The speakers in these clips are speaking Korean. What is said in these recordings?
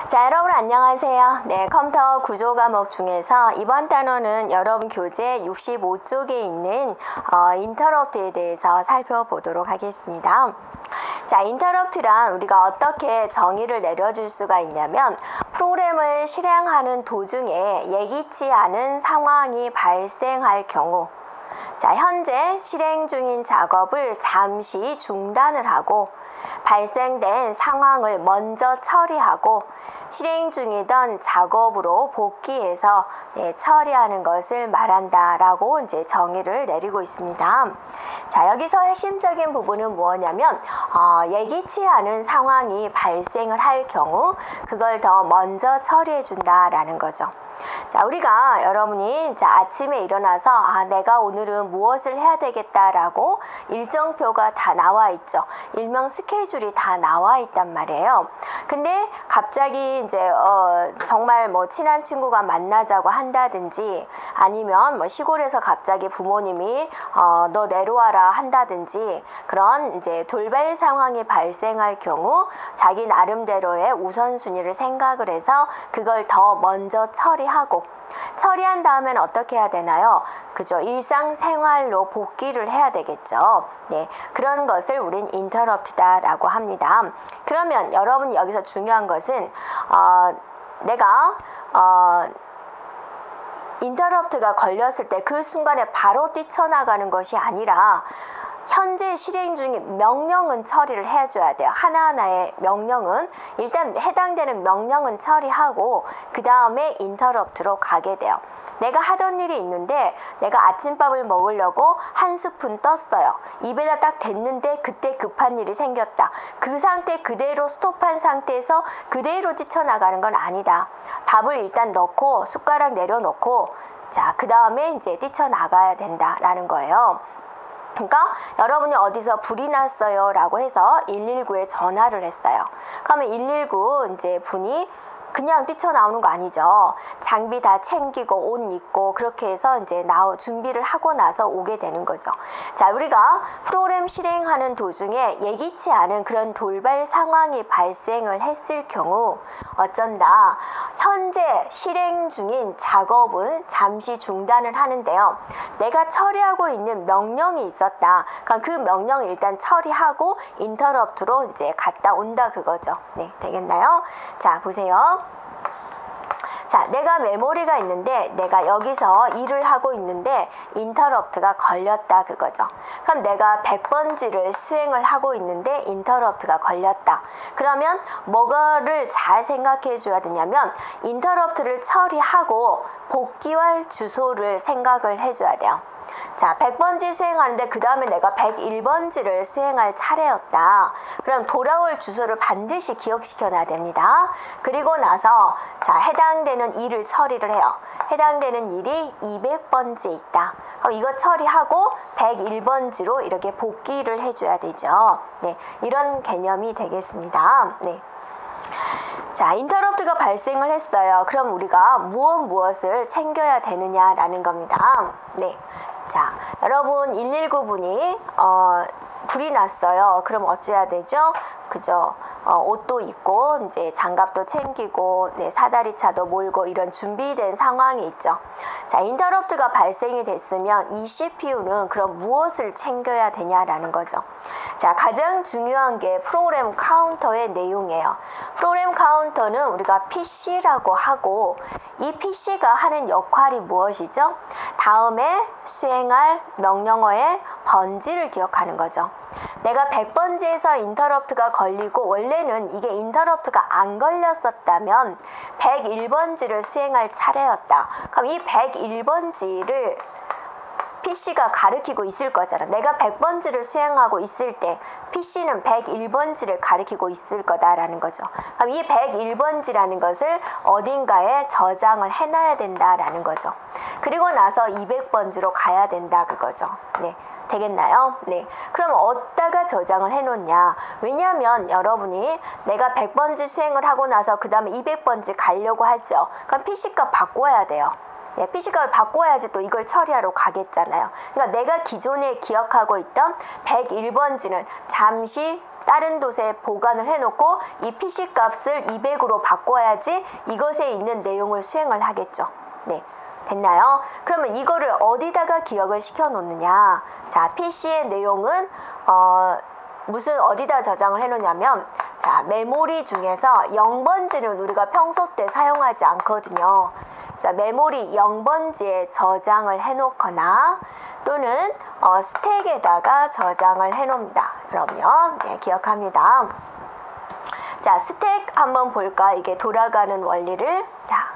자, 여러분 안녕하세요. 네, 컴퓨터 구조 과목 중에서 이번 단원은 여러분 교재 65쪽에 있는 인터럽트에 대해서 살펴보도록 하겠습니다. 자, 인터럽트란 우리가 어떻게 정의를 내려줄 수가 있냐면 프로그램을 실행하는 도중에 예기치 않은 상황이 발생할 경우, 자, 현재 실행 중인 작업을 잠시 중단을 하고 발생된 상황을 먼저 처리하고 실행 중이던 작업으로 복귀해서 처리하는 것을 말한다라고 이제 정의를 내리고 있습니다. 자, 여기서 핵심적인 부분은 뭐냐면 예기치 않은 상황이 발생을 할 경우 그걸 더 먼저 처리해 준다라는 거죠. 자, 우리가 여러분이 아침에 일어나서 내가 오늘은 무엇을 해야 되겠다라고 일정표가 다 나와 있죠. 일명 스케줄이 다 나와 있단 말이에요. 근데 갑자기 이제 정말 뭐 친한 친구가 만나자고 한다든지 아니면 뭐 시골에서 갑자기 부모님이 너 내려와라 한다든지 그런 이제 돌발 상황이 발생할 경우 자기 나름대로의 우선순위를 생각을 해서 그걸 더 먼저 처리한 다음엔 어떻게 해야 되나요? 그죠? 일상생활로 복귀를 해야 되겠죠. 네, 그런 것을 우린 인터럽트다라고 합니다. 그러면 여러분 여기서 중요한 것은 내가 인터럽트가 걸렸을 때 그 순간에 바로 뛰쳐나가는 것이 아니라 현재 실행 중인 명령은 처리를 해줘야 돼요. 하나하나의 명령은 일단 해당되는 명령은 처리하고 그 다음에 인터럽트로 가게 돼요. 내가 하던 일이 있는데 내가 아침밥을 먹으려고 한 스푼 떴어요. 입에다 딱 댔는데 그때 급한 일이 생겼다. 그 상태 그대로 스톱한 상태에서 그대로 뛰쳐나가는 건 아니다. 밥을 일단 넣고 숟가락 내려놓고 자, 그 다음에 이제 뛰쳐나가야 된다라는 거예요. 그러니까 여러분이 어디서 불이 났어요 라고 해서 119에 전화를 했어요. 그러면 119 이제 분이 그냥 뛰쳐나오는 거 아니죠. 장비 다 챙기고 옷 입고 그렇게 해서 이제 준비를 하고 나서 오게 되는 거죠. 자, 우리가 프로그램 실행하는 도중에 예기치 않은 그런 돌발 상황이 발생을 했을 경우 어쩐다. 현재 실행 중인 작업은 잠시 중단을 하는데요. 내가 처리하고 있는 명령이 있었다. 그럼 그 명령을 일단 처리하고 인터럽트로 이제 갔다 온다 그거죠. 네, 되겠나요? 자, 보세요. 자, 내가 메모리가 있는데 내가 여기서 일을 하고 있는데 인터럽트가 걸렸다 그거죠. 그럼 내가 100번지를 수행을 하고 있는데 인터럽트가 걸렸다. 그러면 뭐를 잘 생각해 줘야 되냐면 인터럽트를 처리하고 복귀할 주소를 생각을 해줘야 돼요. 자, 100번지 수행하는데 그 다음에 내가 101번지를 수행할 차례였다. 그럼 돌아올 주소를 반드시 기억시켜 놔야 됩니다. 그리고 나서 자, 해당되는 일을 처리를 해요. 해당되는 일이 200번지에 있다. 그럼 이거 처리하고 101번지로 이렇게 복귀를 해줘야 되죠. 네, 이런 개념이 되겠습니다. 네. 자, 인터럽트가 발생을 했어요. 그럼 우리가 무엇을 챙겨야 되느냐라는 겁니다. 네. 자, 여러분 119분이 불이 났어요. 그럼 어찌해야 되죠? 그죠? 옷도 입고 이제 장갑도 챙기고 사다리차도 몰고 이런 준비된 상황이 있죠. 자, 인터럽트가 발생이 됐으면 이 CPU는 그럼 무엇을 챙겨야 되냐라는 거죠. 자, 가장 중요한 게 프로그램 카운터의 내용이에요. 프로그램 카운터는 우리가 PC라고 하고 이 PC가 하는 역할이 무엇이죠? 다음에 수행할 명령어의 번지를 기억하는 거죠. 내가 100번지에서 인터럽트가 걸리고 원래는 이게 인터럽트가 안 걸렸었다면 101번지를 수행할 차례였다. 그럼 이 101번지를 PC가 가리키고 있을 거잖아. 내가 100번지를 수행하고 있을 때 PC는 101번지를 가리키고 있을 거다라는 거죠. 그럼 이 101번지라는 것을 어딘가에 저장을 해놔야 된다라는 거죠. 그리고 나서 200번지로 가야 된다 그거죠. 네. 되겠나요? 네. 그럼 어디다가 저장을 해놓냐? 왜냐하면 여러분이 내가 100번지 수행을 하고 나서 그 다음에 200번지 가려고 하죠. 그럼 PC값 바꿔야 돼요. 네, PC값을 바꿔야지 또 이걸 처리하러 가겠잖아요. 그러니까 내가 기존에 기억하고 있던 101번지는 잠시 다른 돛에 보관을 해놓고 이 PC 값을 200으로 바꿔야지 이것에 있는 내용을 수행을 하겠죠. 네. 됐나요? 그러면 이거를 어디다가 기억을 시켜 놓느냐? 자, PC의 내용은 무슨 어디다 저장을 해 놓냐면, 자, 메모리 중에서 0번지는 우리가 평소 때 사용하지 않거든요. 자, 메모리 0번지에 저장을 해 놓거나 또는 스택에다가 저장을 해 놓습니다. 그러면 네, 기억합니다. 자, 스택 한번 볼까? 이게 돌아가는 원리를. 자,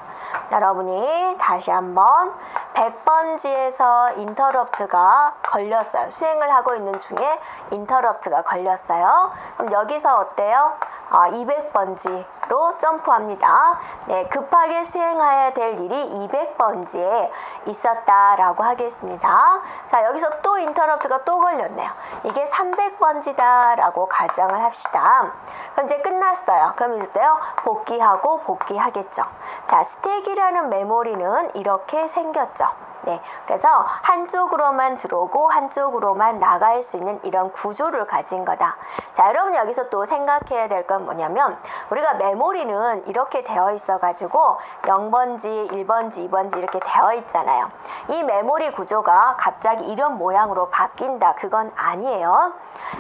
여러분이 다시 한번 100번지에서 인터럽트가 걸렸어요. 수행을 하고 있는 중에 인터럽트가 걸렸어요. 그럼 여기서 어때요? 200번지로 점프합니다. 네, 급하게 수행해야 될 일이 200번지에 있었다라고 하겠습니다. 자, 여기서 또 인터럽트가 또 걸렸네요. 이게 300번지다라고 가정을 합시다. 그럼 이제 끝났어요. 그럼 이때요, 복귀하고 복귀하겠죠. 자, 스택이라는 메모리는 이렇게 생겼죠. 네, 그래서 한쪽으로만 들어오고 한쪽으로만 나갈 수 있는 이런 구조를 가진 거다. 자, 여러분 여기서 또 생각해야 될 건 뭐냐면, 우리가 메모리는 이렇게 되어 있어 가지고 0번지, 1번지, 2번지 이렇게 되어 있잖아요. 이 메모리 구조가 갑자기 이런 모양으로 바뀐다, 그건 아니에요.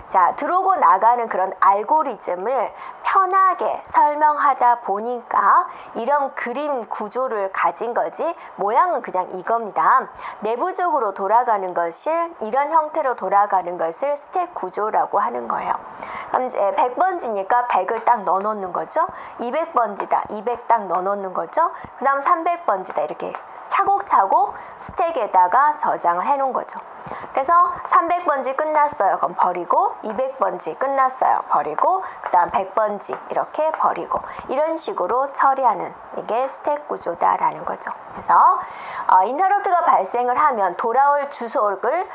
자, 들어오고 나가는 그런 알고리즘을 편하게 설명하다 보니까 이런 그림 구조를 가진 거지, 모양은 그냥 이겁니다. 내부적으로 돌아가는 것을, 이런 형태로 돌아가는 것을 스택 구조라고 하는 거예요. 그럼 이제 100번지니까 100을 딱 넣어 놓는 거죠. 200번지다, 200 딱 넣어 놓는 거죠. 그 다음 300번지다, 이렇게 차곡차곡 스택에다가 저장을 해 놓은 거죠. 그래서 300번지 끝났어요. 그럼 버리고, 200번지 끝났어요. 버리고, 그 다음 100번지 이렇게 버리고, 이런 식으로 처리하는, 이게 스택 구조다라는 거죠. 그래서 인터럽트가 발생을 하면 돌아올 주소를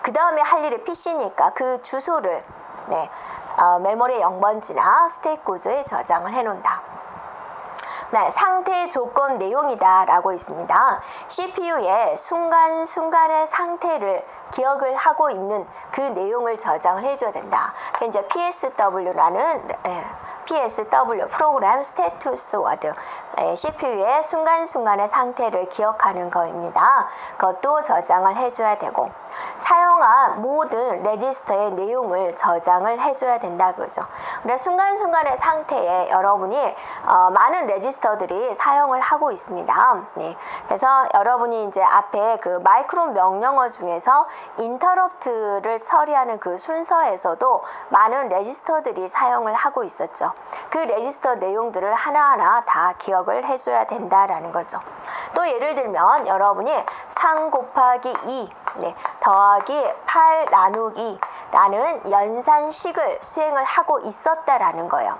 그 다음에 할 일이 PC니까 그 주소를 네, 메모리 0번지나 스택 구조에 저장을 해 놓는다. 네, 상태 조건 내용이다 라고 있습니다. CPU에 순간순간의 상태를 기억을 하고 있는 그 내용을 저장을 해줘야 된다. 이제 PSW라는 PSW 프로그램 스테투스 워드, CPU의 순간순간의 상태를 기억하는 거입니다. 그것도 저장을 해줘야 되고, 사용한 모든 레지스터의 내용을 저장을 해줘야 된다 그죠. 그래서 순간순간의 상태에 여러분이 많은 레지스터들이 사용을 하고 있습니다. 네. 그래서 여러분이 이제 앞에 그 마이크론 명령어 중에서 인터럽트를 처리하는 그 순서에서도 많은 레지스터들이 사용을 하고 있었죠. 그 레지스터 내용들을 하나하나 다 기억을 해줘야 된다라는 거죠. 또 예를 들면 여러분이 3 곱하기 2 네, 더하기 8 나누기 라는 연산식을 수행을 하고 있었다라는 거예요.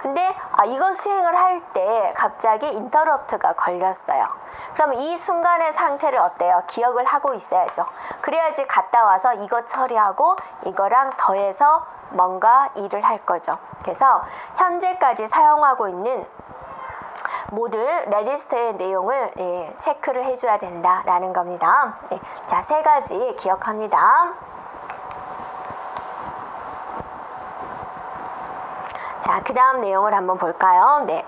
근데 이거 수행을 할 때 갑자기 인터럽트가 걸렸어요. 그럼 이 순간의 상태를 어때요? 기억을 하고 있어야죠. 그래야지 갔다 와서 이거 처리하고 이거랑 더해서 뭔가 일을 할 거죠. 그래서 현재까지 사용하고 있는 모든 레지스터의 내용을 체크를 해줘야 된다라는 겁니다. 자, 3가지 기억합니다. 자, 그 다음 내용을 한번 볼까요? 네.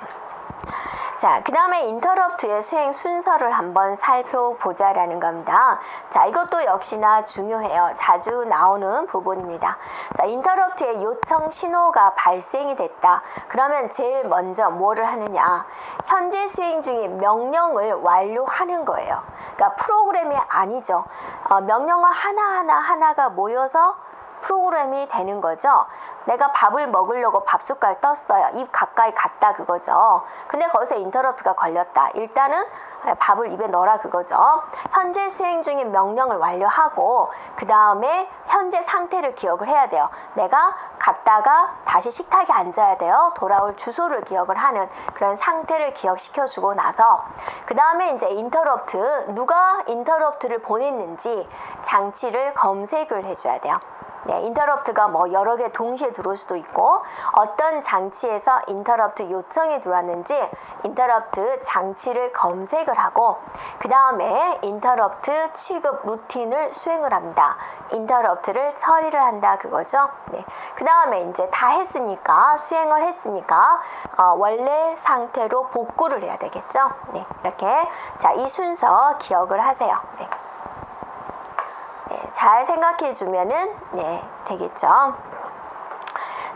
자, 그 다음에 인터럽트의 수행 순서를 한번 살펴보자라는 겁니다. 자, 이것도 역시나 중요해요. 자주 나오는 부분입니다. 자, 인터럽트의 요청 신호가 발생이 됐다. 그러면 제일 먼저 뭐를 하느냐? 현재 수행 중인 명령을 완료하는 거예요. 그러니까 프로그램이 아니죠. 명령어 하나가 모여서 프로그램이 되는 거죠. 내가 밥을 먹으려고 밥숟갈 떴어요. 입 가까이 갔다 그거죠. 근데 거기서 인터럽트가 걸렸다. 일단은 밥을 입에 넣어라 그거죠. 현재 수행 중인 명령을 완료하고 그 다음에 현재 상태를 기억을 해야 돼요. 내가 갔다가 다시 식탁에 앉아야 돼요. 돌아올 주소를 기억을 하는 그런 상태를 기억시켜주고 나서 그 다음에 이제 인터럽트, 누가 인터럽트를 보냈는지 장치를 검색을 해줘야 돼요. 네, 인터럽트가 뭐 여러 개 동시에 들어올 수도 있고 어떤 장치에서 인터럽트 요청이 들어왔는지 인터럽트 장치를 검색을 하고 그 다음에 인터럽트 취급 루틴을 수행을 합니다. 인터럽트를 처리를 한다 그거죠. 네, 그 다음에 이제 다 했으니까 수행을 했으니까 원래 상태로 복구를 해야 되겠죠. 네, 이렇게 자, 이 순서 기억을 하세요. 네. 네, 잘 생각해 주면은 네, 되겠죠.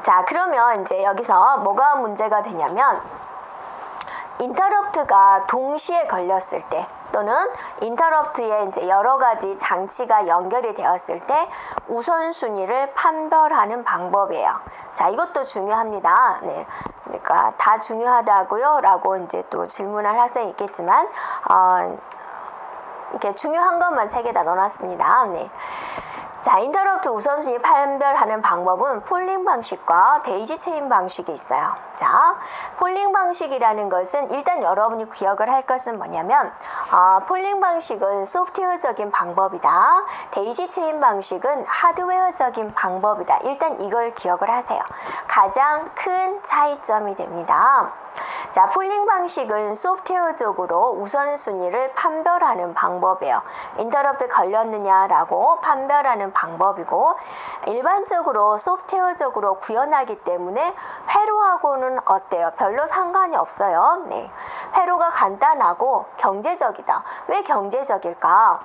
자, 그러면 이제 여기서 뭐가 문제가 되냐면 인터럽트가 동시에 걸렸을 때 또는 인터럽트에 이제 여러 가지 장치가 연결이 되었을 때 우선순위를 판별하는 방법이에요. 자, 이것도 중요합니다. 네. 그러니까 다 중요하다고요? 라고 이제 또 질문할 학생이 있겠지만, 이렇게 중요한 것만 책에다 넣어놨습니다. 네. 자, 인터럽트 우선순위 판별하는 방법은 폴링 방식과 데이지 체인 방식이 있어요. 자, 폴링 방식이라는 것은 일단 여러분이 기억을 할 것은 뭐냐면 폴링 방식은 소프트웨어적인 방법이다. 데이지 체인 방식은 하드웨어적인 방법이다. 일단 이걸 기억을 하세요. 가장 큰 차이점이 됩니다. 자, 폴링 방식은 소프트웨어적으로 우선순위를 판별하는 방법이에요. 인터럽트 걸렸느냐라고 판별하는 방법이고 일반적으로 소프트웨어적으로 구현하기 때문에 회로하고는 어때요? 별로 상관이 없어요. 네. 회로가 간단하고 경제적이다. 왜 경제적일까?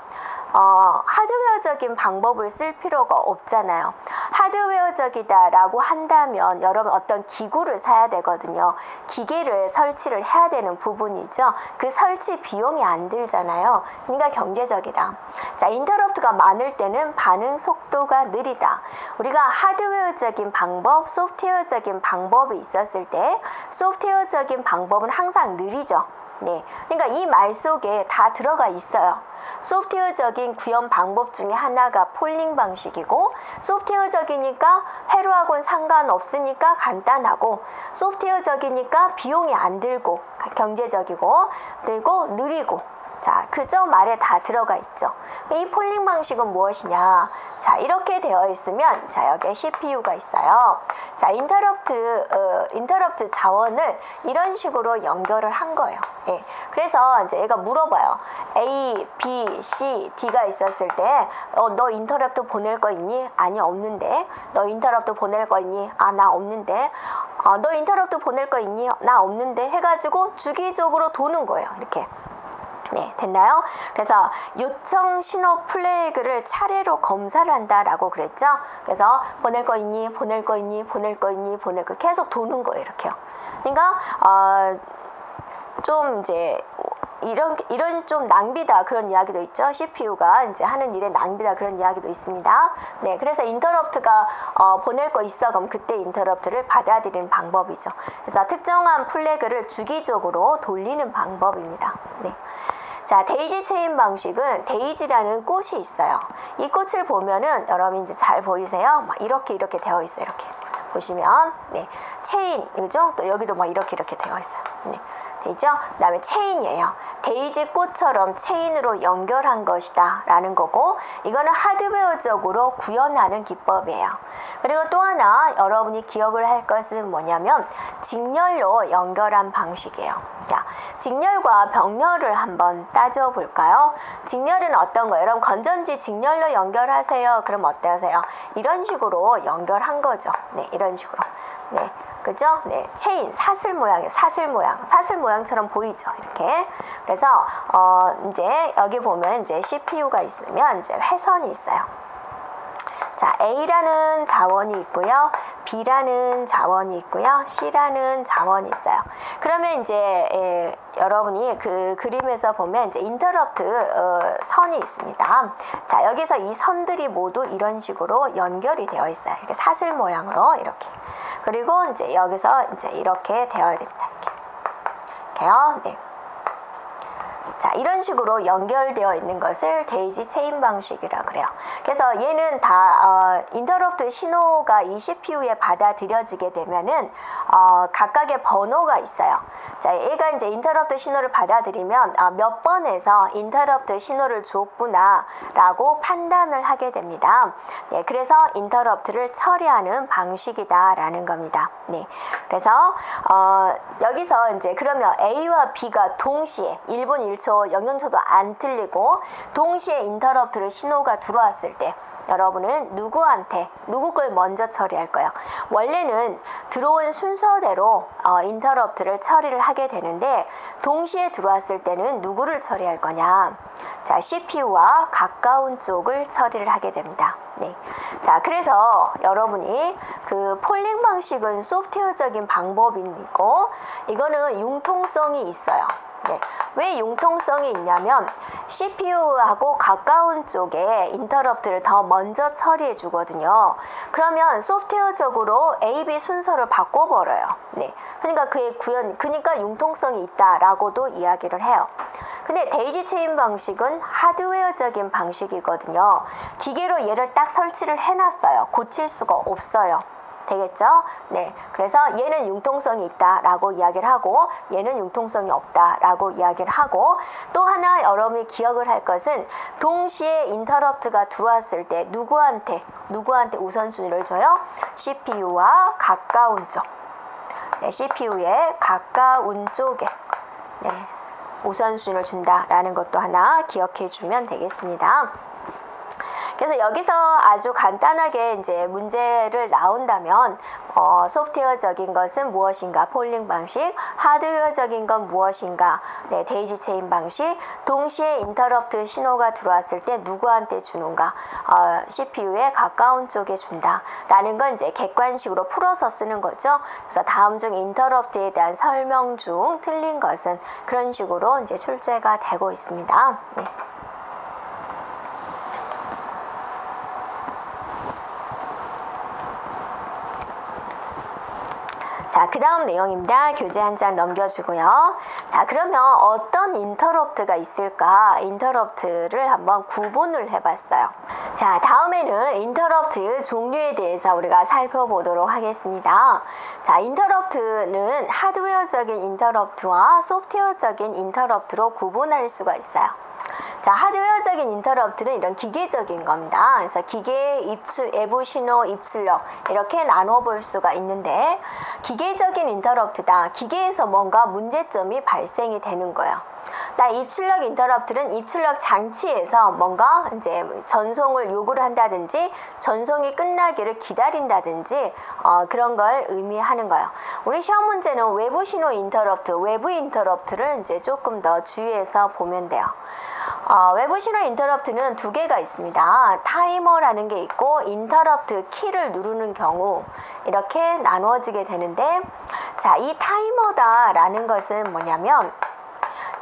하드웨어적인 방법을 쓸 필요가 없잖아요. 하드웨어적이다라고 한다면 여러분 어떤 기구를 사야 되거든요. 기계를 설치를 해야 되는 부분이죠. 그 설치 비용이 안 들잖아요. 그러니까 경제적이다. 자, 인터럽트가 많을 때는 반응 속도가 느리다. 우리가 하드웨어적인 방법, 소프트웨어적인 방법이 있었을 때 소프트웨어적인 방법은 항상 느리죠. 네, 그러니까 이 말 속에 다 들어가 있어요. 소프트웨어적인 구현 방법 중에 하나가 폴링 방식이고 소프트웨어적이니까 회로하고는 상관없으니까 간단하고 소프트웨어적이니까 비용이 안 들고 경제적이고 들고 느리고 자, 그 점 아래 다 들어가 있죠. 이 폴링 방식은 무엇이냐? 자, 이렇게 되어 있으면 자, 여기에 CPU가 있어요. 자, 인터럽트 자원을 이런 식으로 연결을 한 거예요. 예. 그래서 이제 얘가 물어봐요. A, B, C, D가 있었을 때 너 인터럽트 보낼 거 있니? 아니, 없는데. 너 인터럽트 보낼 거 있니? 아, 나 없는데. 너 인터럽트 보낼 거 있니? 나 없는데. 해가지고 주기적으로 도는 거예요. 이렇게. 네, 됐나요? 그래서 요청 신호 플래그를 차례로 검사를 한다라고 그랬죠? 그래서 보낼 거 있니? 보낼 거 있니? 보낼 거 있니? 보낼 거 계속 도는 거예요, 이렇게요. 그러니까 좀 이제 이런 좀 낭비다 그런 이야기도 있죠. CPU가 이제 하는 일에 낭비다 그런 이야기도 있습니다. 네, 그래서 인터럽트가 보낼 거 있어 그럼 그때 인터럽트를 받아들이는 방법이죠. 그래서 특정한 플래그를 주기적으로 돌리는 방법입니다. 네. 자, 데이지 체인 방식은 데이지라는 꽃이 있어요. 이 꽃을 보면은 여러분 이제 잘 보이세요? 막 이렇게 되어 있어요. 이렇게 보시면 네, 체인 그죠? 또 여기도 막 이렇게 되어 있어요. 네. 되죠? 그 다음에 체인이에요. 데이지 꽃처럼 체인으로 연결한 것이다 라는 거고 이거는 하드웨어적으로 구현하는 기법이에요. 그리고 또 하나 여러분이 기억을 할 것은 뭐냐면 직렬로 연결한 방식이에요. 자, 직렬과 병렬을 한번 따져볼까요? 직렬은 어떤 거예요? 여러분 건전지 직렬로 연결하세요. 그럼 어떠세요? 이런 식으로 연결한 거죠. 네, 이런 식으로. 네. 그죠? 네, 체인, 사슬 모양이에요. 사슬 모양처럼 보이죠? 이렇게. 그래서, 이제 여기 보면 이제 CPU가 있으면 이제 회선이 있어요. 자, A라는 자원이 있고요. B라는 자원이 있고요. C라는 자원이 있어요. 그러면 이제 여러분이 그 그림에서 보면 이제 인터럽트 선이 있습니다. 자, 여기서 이 선들이 모두 이런 식으로 연결이 되어 있어요. 이렇게 사슬 모양으로 이렇게. 그리고 이제 여기서 이제 이렇게 되어야 됩니다. 이렇게요. 네. 자, 이런 식으로 연결되어 있는 것을 데이지 체인 방식이라 그래요. 그래서 얘는 다 인터럽트 신호가 이 CPU에 받아들여지게 되면은 각각의 번호가 있어요. 자, 얘가 이제 인터럽트 신호를 받아들이면 몇 번에서 인터럽트 신호를 줬구나라고 판단을 하게 됩니다. 네, 그래서 인터럽트를 처리하는 방식이다라는 겁니다. 네, 그래서 여기서 이제 그러면 A와 B가 동시에 1분 1초 영영초도 안 틀리고 동시에 인터럽트를 신호가 들어왔을 때 여러분은 누구 걸 먼저 처리할 거예요? 원래는 들어온 순서대로 인터럽트를 처리를 하게 되는데 동시에 들어왔을 때는 누구를 처리할 거냐? 자, CPU와 가까운 쪽을 처리를 하게 됩니다. 네. 자, 그래서 여러분이 그 폴링 방식은 소프트웨어적인 방법이고 이거는 융통성이 있어요. 네. 왜 융통성이 있냐면 CPU하고 가까운 쪽에 인터럽트를 더 먼저 처리해 주거든요. 그러면 소프트웨어적으로 A, B 순서를 바꿔버려요. 네. 그러니까 그러니까 융통성이 있다라고도 이야기를 해요. 근데 데이지 체인 방식은 하드웨어적인 방식이거든요. 기계로 얘를 딱 설치를 해놨어요. 고칠 수가 없어요. 되겠죠? 네. 그래서 얘는 융통성이 있다라고 이야기를 하고 얘는 융통성이 없다라고 이야기를 하고 또 하나 여러분이 기억을 할 것은 동시에 인터럽트가 들어왔을 때 누구한테 우선순위를 줘요? CPU와 가까운 쪽. 네, CPU의 가까운 쪽에 네, 우선순위를 준다라는 것도 하나 기억해 주면 되겠습니다. 그래서 여기서 아주 간단하게 이제 문제를 나온다면 소프트웨어적인 것은 무엇인가? 폴링 방식. 하드웨어적인 건 무엇인가? 네, 데이지 체인 방식. 동시에 인터럽트 신호가 들어왔을 때 누구한테 주는가? CPU에 가까운 쪽에 준다. 라는 건 이제 객관식으로 풀어서 쓰는 거죠. 그래서 다음 중 인터럽트에 대한 설명 중 틀린 것은 그런 식으로 이제 출제가 되고 있습니다. 네. 자, 그 다음 내용입니다. 교재 한 장 넘겨주고요. 자, 그러면 어떤 인터럽트가 있을까? 인터럽트를 한번 구분을 해봤어요. 자, 다음에는 인터럽트 종류에 대해서 우리가 살펴보도록 하겠습니다. 자, 인터럽트는 하드웨어적인 인터럽트와 소프트웨어적인 인터럽트로 구분할 수가 있어요. 자, 하드웨어적인 인터럽트는 이런 기계적인 겁니다. 그래서 기계의 외부 신호 입출력 이렇게 나눠 볼 수가 있는데 기계적인 인터럽트다. 기계에서 뭔가 문제점이 발생이 되는 거예요. 입출력 인터럽트는 입출력 장치에서 뭔가 이제 전송을 요구를 한다든지 전송이 끝나기를 기다린다든지 그런 걸 의미하는 거예요. 우리 시험 문제는 외부 신호 인터럽트, 외부 인터럽트를 이제 조금 더 주의해서 보면 돼요. 외부 신호 인터럽트는 두 개가 있습니다. 타이머라는 게 있고 인터럽트 키를 누르는 경우 이렇게 나누어지게 되는데 자, 이 타이머다라는 것은 뭐냐면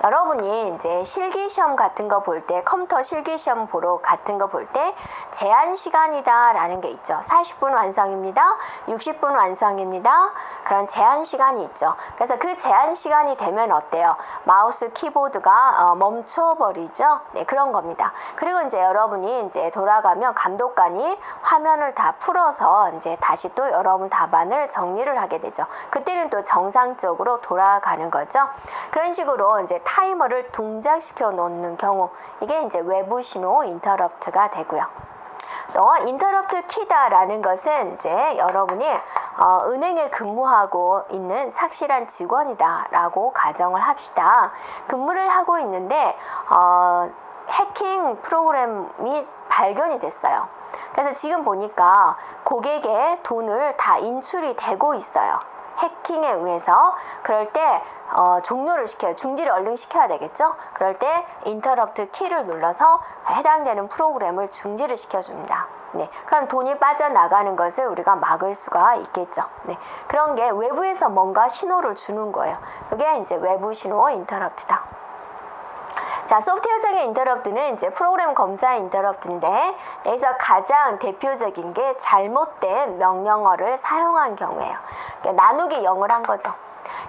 여러분이 이제 실기시험 같은 거 볼 때 컴퓨터 실기시험 보러 같은 거 볼 때 제한 시간이다 라는 게 있죠. 40분 완성입니다. 60분 완성입니다. 그런 제한 시간이 있죠. 그래서 그 제한 시간이 되면 어때요? 마우스 키보드가 멈춰버리죠. 네, 그런 겁니다. 그리고 이제 여러분이 이제 돌아가면 감독관이 화면을 다 풀어서 이제 다시 또 여러분 답안을 정리를 하게 되죠. 그때는 또 정상적으로 돌아가는 거죠. 그런 식으로 이제 타이머를 동작시켜 놓는 경우 이게 이제 외부 신호 인터럽트가 되고요. 또 인터럽트 키다라는 것은 이제 여러분이 은행에 근무하고 있는 착실한 직원이다라고 가정을 합시다. 근무를 하고 있는데 해킹 프로그램이 발견이 됐어요. 그래서 지금 보니까 고객의 돈을 다 인출이 되고 있어요. 해킹에 의해서. 그럴 때 종료를 시켜요. 중지를 얼른 시켜야 되겠죠. 그럴 때 인터럽트 키를 눌러서 해당되는 프로그램을 중지를 시켜줍니다. 네, 그럼 돈이 빠져나가는 것을 우리가 막을 수가 있겠죠. 네, 그런 게 외부에서 뭔가 신호를 주는 거예요. 그게 이제 외부 신호 인터럽트다. 자, 소프트웨어적인 인터럽트는 이제 프로그램 검사 인터럽트인데 여기서 가장 대표적인 게 잘못된 명령어를 사용한 경우예요. 그러니까 나누기 0을 한 거죠.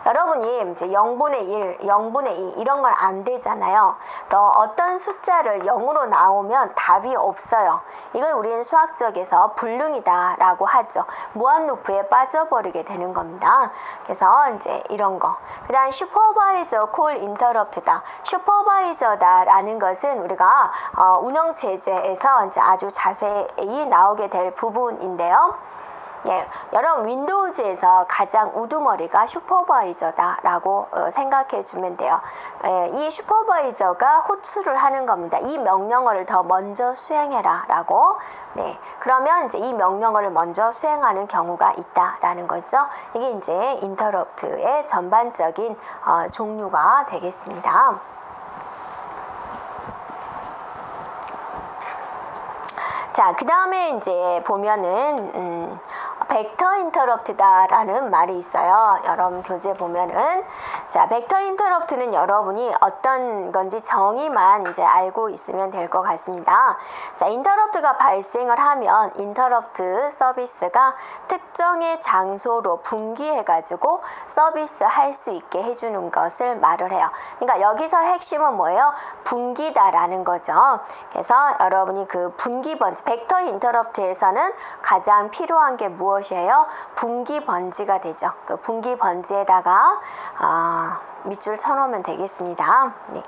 여러분이 이제 0분의 1, 0분의 2 이런 건 안 되잖아요. 또 어떤 숫자를 0으로 나오면 답이 없어요. 이걸 우리는 수학적에서 불능이다 라고 하죠. 무한루프에 빠져버리게 되는 겁니다. 그래서 이제 이런 거. 그 다음 슈퍼바이저 콜 인터럽트다. 슈퍼바이저다 라는 것은 우리가 운영체제에서 이제 아주 자세히 나오게 될 부분인데요. 예, 여러분 윈도우즈에서 가장 우두머리가 슈퍼바이저다 라고 생각해 주면 돼요. 예, 이 슈퍼바이저가 호출을 하는 겁니다. 이 명령어를 더 먼저 수행해라 라고. 네, 그러면 이제 이 명령어를 먼저 수행하는 경우가 있다 라는 거죠. 이게 이제 인터럽트의 전반적인 종류가 되겠습니다. 자, 그 다음에 이제 보면은 벡터 인터럽트다라는 말이 있어요. 여러분 교재 보면은 자, 벡터 인터럽트는 여러분이 어떤 건지 정의만 이제 알고 있으면 될 것 같습니다. 자, 인터럽트가 발생을 하면 인터럽트 서비스가 특정의 장소로 분기해 가지고 서비스 할 수 있게 해주는 것을 말을 해요. 그러니까 여기서 핵심은 뭐예요? 분기다라는 거죠. 그래서 여러분이 그 분기 번지 벡터 인터럽트에서는 가장 필요한 게 무엇이에요? 분기 번지가 되죠. 그 분기 번지에다가 밑줄 쳐놓으면 되겠습니다. 네.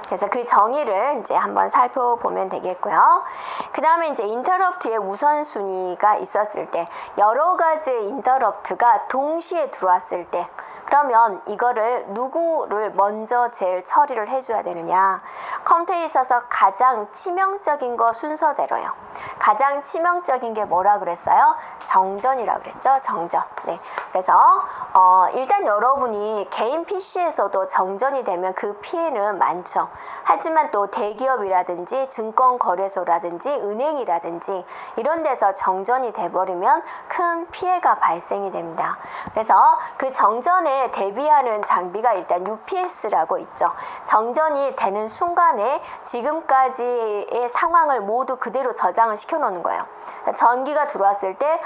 그래서 그 정의를 이제 한번 살펴보면 되겠고요. 그 다음에 이제 인터럽트의 우선순위가 있었을 때 여러 가지 인터럽트가 동시에 들어왔을 때 그러면 이거를 누구를 먼저 제일 처리를 해줘야 되느냐. 컴퓨터에 있어서 가장 치명적인 거 순서대로요. 가장 치명적인 게 뭐라 그랬어요? 정전이라고 그랬죠. 정전. 네. 그래서 일단 여러분이 개인 PC에서도 정전이 되면 그 피해는 많죠. 하지만 또 대기업이라든지 증권거래소라든지 은행이라든지 이런 데서 정전이 돼버리면 큰 피해가 발생이 됩니다. 그래서 그 정전에 대비하는 장비가 일단 UPS라고 있죠. 정전이 되는 순간에 지금까지의 상황을 모두 그대로 저장을 시켜놓는 거예요. 전기가 들어왔을 때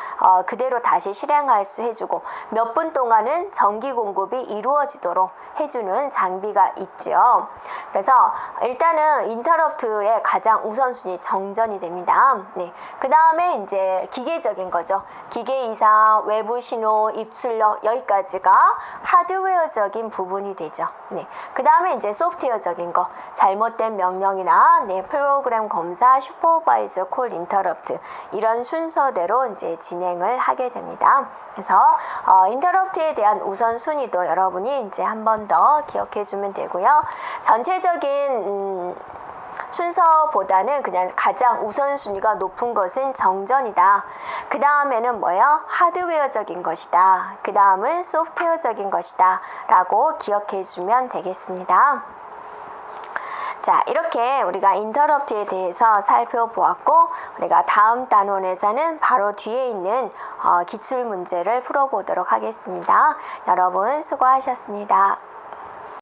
그대로 다시 실행할 수 해주고 몇 분 동안은 전기 공급이 이루어지도록 해주는 장비가 있죠. 그래서 일단은 인터럽트의 가장 우선순위 정전이 됩니다. 네. 그 다음에 이제 기계적인 거죠. 기계 이상, 외부 신호, 입출력 여기까지가 하드웨어적인 부분이 되죠. 네. 그 다음에 이제 소프트웨어적인 거 잘못된 명령이나 프로그램 검사, 슈퍼바이저 콜 인터럽트 이런 순서대로 이제 진행을 하게 됩니다. 그래서 인터럽트에 대한 우선순위도 여러분이 이제 한 번 더 기억해 주면 되고요. 전체적인 순서보다는 그냥 가장 우선순위가 높은 것은 정전이다. 그 다음에는 뭐예요? 하드웨어적인 것이다. 그 다음은 소프트웨어적인 것이다. 라고 기억해 주면 되겠습니다. 자, 이렇게 우리가 인터럽트에 대해서 살펴보았고 우리가 다음 단원에서는 바로 뒤에 있는 기출 문제를 풀어보도록 하겠습니다. 여러분 수고하셨습니다.